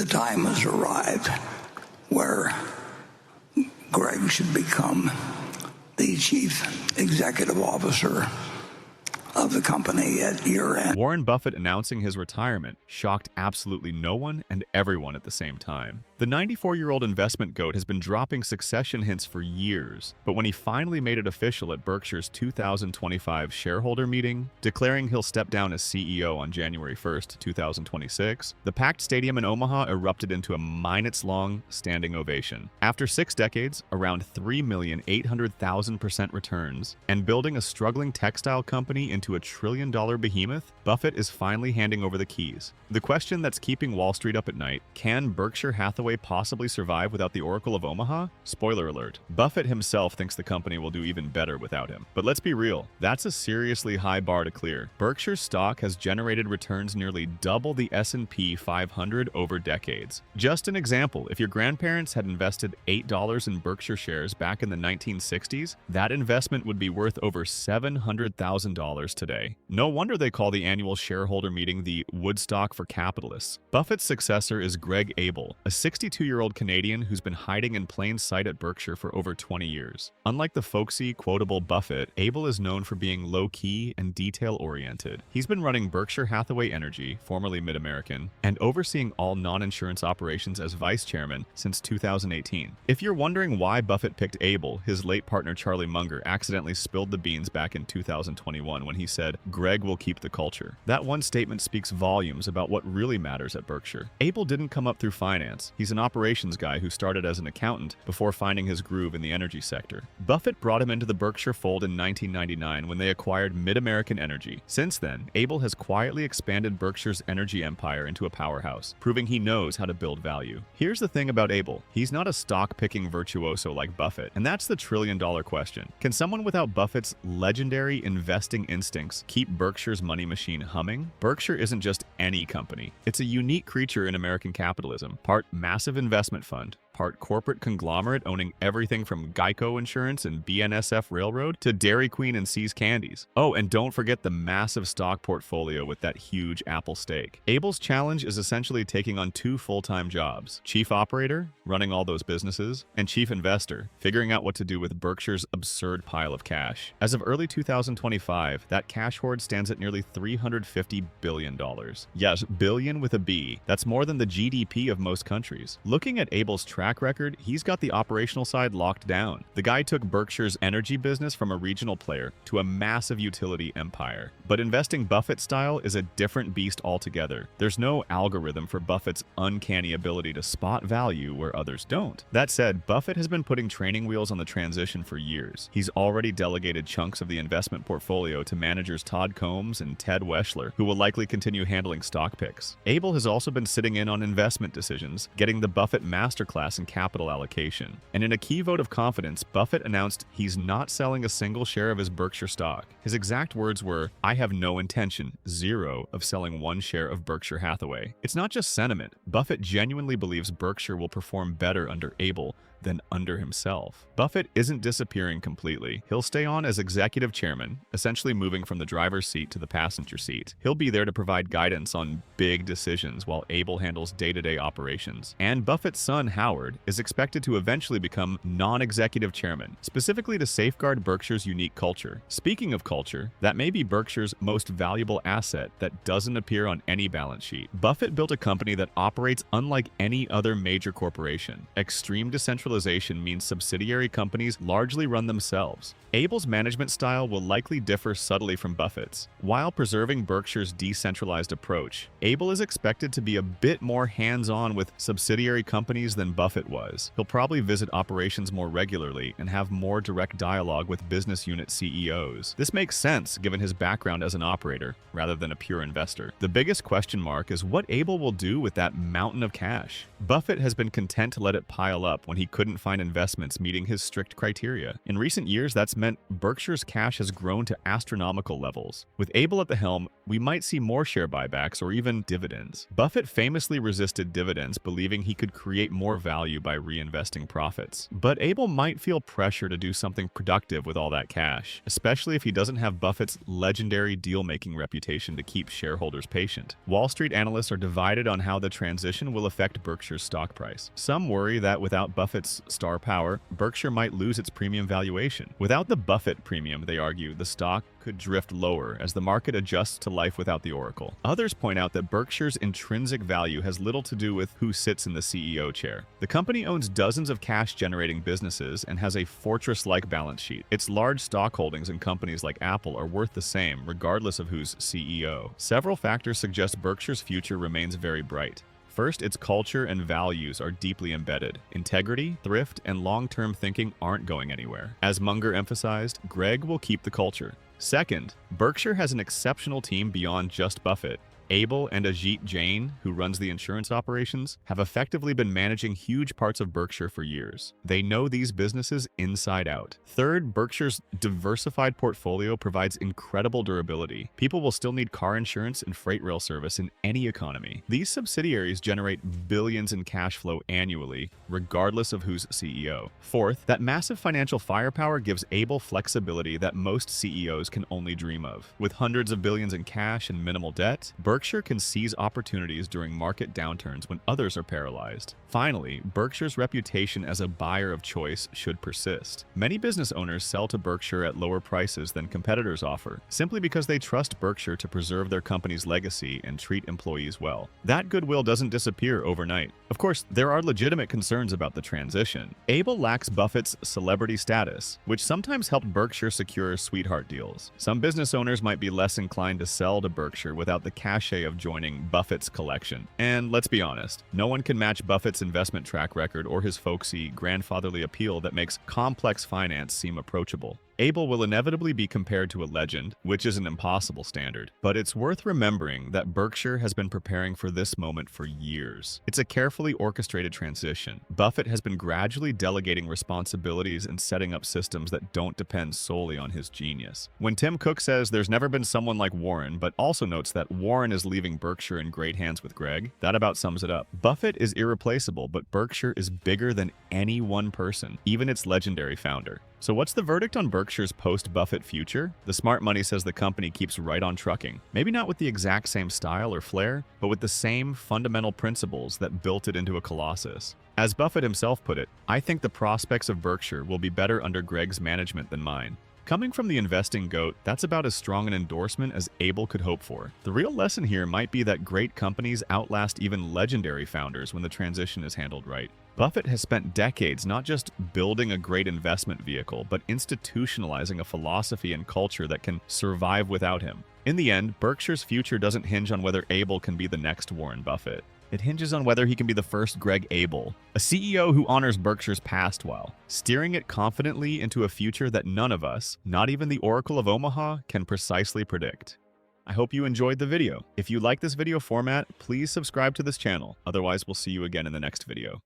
time has arrived where Greg should become the chief executive officer of the company at year-end. Warren Buffett announcing his retirement shocked absolutely no one and everyone at the same time. The 94-year-old investment goat has been dropping succession hints for years, but when he finally made it official at Berkshire's 2025 shareholder meeting, declaring he'll step down as CEO on January 1st, 2026, the packed stadium in Omaha erupted into a minutes-long standing ovation. After 6 decades, around 3,800,000% returns, and building a struggling textile company into a trillion-dollar behemoth, Buffett is finally handing over the keys. The question that's keeping Wall Street up at night: can Berkshire Hathaway possibly survive without the Oracle of Omaha? Spoiler alert, Buffett himself thinks the company will do even better without him. But let's be real, that's a seriously high bar to clear. Berkshire's stock has generated returns nearly double the S&P 500 over decades. Just an example, if your grandparents had invested $8 in Berkshire shares back in the 1960s, that investment would be worth over $700,000 today. No wonder they call the annual shareholder meeting the Woodstock for capitalists. Buffett's successor is Greg Abel, a 62-year-old Canadian who's been hiding in plain sight at Berkshire for over 20 years. Unlike the folksy, quotable Buffett, Abel is known for being low-key and detail-oriented. He's been running Berkshire Hathaway Energy, formerly Mid-American, and overseeing all non-insurance operations as vice chairman since 2018. If you're wondering why Buffett picked Abel, his late partner Charlie Munger accidentally spilled the beans back in 2021 when he said, "Greg will keep the culture." That one statement speaks volumes about what really matters at Berkshire. Abel didn't come up through finance. He's an operations guy who started as an accountant before finding his groove in the energy sector. Buffett brought him into the Berkshire fold in 1999 when they acquired Mid-American Energy. Since then, Abel has quietly expanded Berkshire's energy empire into a powerhouse, proving he knows how to build value. Here's the thing about Abel: he's not a stock-picking virtuoso like Buffett, and that's the trillion-dollar question. Can someone without Buffett's legendary investing instincts keep Berkshire's money machine humming? Berkshire isn't just any company. It's a unique creature in American capitalism, part massive investment fund, part corporate conglomerate owning everything from Geico Insurance and BNSF Railroad to Dairy Queen and See's Candies. Oh, and don't forget the massive stock portfolio with that huge Apple stake. Abel's challenge is essentially taking on 2 full-time jobs: chief operator, running all those businesses, and chief investor, figuring out what to do with Berkshire's absurd pile of cash. As of early 2025, that cash hoard stands at nearly $350 billion. Yes, billion with a B. That's more than the GDP of most countries. Looking at Abel's track record, he's got the operational side locked down. The guy took Berkshire's energy business from a regional player to a massive utility empire. But investing Buffett style is a different beast altogether. There's no algorithm for Buffett's uncanny ability to spot value where others don't. That said, Buffett has been putting training wheels on the transition for years. He's already delegated chunks of the investment portfolio to managers Todd Combs and Ted Weschler, who will likely continue handling stock picks. Abel has also been sitting in on investment decisions, getting the Buffett masterclass in capital allocation. And in a key vote of confidence, Buffett announced he's not selling a single share of his Berkshire stock. His exact words were, "I have no intention, zero, of selling 1 share of Berkshire Hathaway." It's not just sentiment. Buffett genuinely believes Berkshire will perform better under Abel than under himself. Buffett isn't disappearing completely. He'll stay on as executive chairman, essentially moving from the driver's seat to the passenger seat. He'll be there to provide guidance on big decisions while Abel handles day-to-day operations. And Buffett's son, Howard, is expected to eventually become non-executive chairman, specifically to safeguard Berkshire's unique culture. Speaking of culture, that may be Berkshire's most valuable asset that doesn't appear on any balance sheet. Buffett built a company that operates unlike any other major corporation. Extreme decentralization means subsidiary companies largely run themselves. Abel's management style will likely differ subtly from Buffett's. While preserving Berkshire's decentralized approach, Abel is expected to be a bit more hands-on with subsidiary companies than Buffett was. He'll probably visit operations more regularly and have more direct dialogue with business unit CEOs. This makes sense given his background as an operator rather than a pure investor. The biggest question mark is what Abel will do with that mountain of cash. Buffett has been content to let it pile up when he couldn't find investments meeting his strict criteria. In recent years, that's meant Berkshire's cash has grown to astronomical levels. With Abel at the helm, we might see more share buybacks or even dividends. Buffett famously resisted dividends, believing he could create more value value by reinvesting profits. But Abel might feel pressure to do something productive with all that cash, especially if he doesn't have Buffett's legendary deal-making reputation to keep shareholders patient. Wall Street analysts are divided on how the transition will affect Berkshire's stock price. Some worry that without Buffett's star power, Berkshire might lose its premium valuation. Without the Buffett premium, they argue, the stock could drift lower as the market adjusts to life without the Oracle. Others point out that Berkshire's intrinsic value has little to do with who sits in the CEO chair. The company owns dozens of cash-generating businesses and has a fortress-like balance sheet. Its large stock holdings in companies like Apple are worth the same, regardless of who's CEO. Several factors suggest Berkshire's future remains very bright. First, its culture and values are deeply embedded. Integrity, thrift, and long-term thinking aren't going anywhere. As Munger emphasized, Greg will keep the culture. Second, Berkshire has an exceptional team beyond just Buffett. Abel and Ajit Jain, who runs the insurance operations, have effectively been managing huge parts of Berkshire for years. They know these businesses inside out. Third, Berkshire's diversified portfolio provides incredible durability. People will still need car insurance and freight rail service in any economy. These subsidiaries generate billions in cash flow annually, regardless of who's CEO. Fourth, that massive financial firepower gives Abel flexibility that most CEOs can only dream of. With hundreds of billions in cash and minimal debt, Berkshire can seize opportunities during market downturns when others are paralyzed. Finally, Berkshire's reputation as a buyer of choice should persist. Many business owners sell to Berkshire at lower prices than competitors offer, simply because they trust Berkshire to preserve their company's legacy and treat employees well. That goodwill doesn't disappear overnight. Of course, there are legitimate concerns about the transition. Abel lacks Buffett's celebrity status, which sometimes helped Berkshire secure sweetheart deals. Some business owners might be less inclined to sell to Berkshire without the cachet of joining Buffett's collection. And let's be honest, no one can match Buffett's investment track record or his folksy, grandfatherly appeal that makes complex finance seem approachable. Abel will inevitably be compared to a legend, which is an impossible standard. But it's worth remembering that Berkshire has been preparing for this moment for years. It's a carefully orchestrated transition. Buffett has been gradually delegating responsibilities and setting up systems that don't depend solely on his genius. When Tim Cook says there's never been someone like Warren, but also notes that Warren is leaving Berkshire in great hands with Greg, that about sums it up. Buffett is irreplaceable, but Berkshire is bigger than any one person, even its legendary founder. So what's the verdict on Berkshire's post-Buffett future? The smart money says the company keeps right on trucking. Maybe not with the exact same style or flair, but with the same fundamental principles that built it into a colossus. As Buffett himself put it, I think the prospects of Berkshire will be better under Greg's management than mine. Coming from the investing GOAT, that's about as strong an endorsement as Abel could hope for. The real lesson here might be that great companies outlast even legendary founders when the transition is handled right. Buffett has spent decades not just building a great investment vehicle, but institutionalizing a philosophy and culture that can survive without him. In the end, Berkshire's future doesn't hinge on whether Abel can be the next Warren Buffett. It hinges on whether he can be the first Greg Abel, a CEO who honors Berkshire's past while steering it confidently into a future that none of us, not even the Oracle of Omaha, can precisely predict. I hope you enjoyed the video. If you like this video format, please subscribe to this channel. Otherwise, we'll see you again in the next video.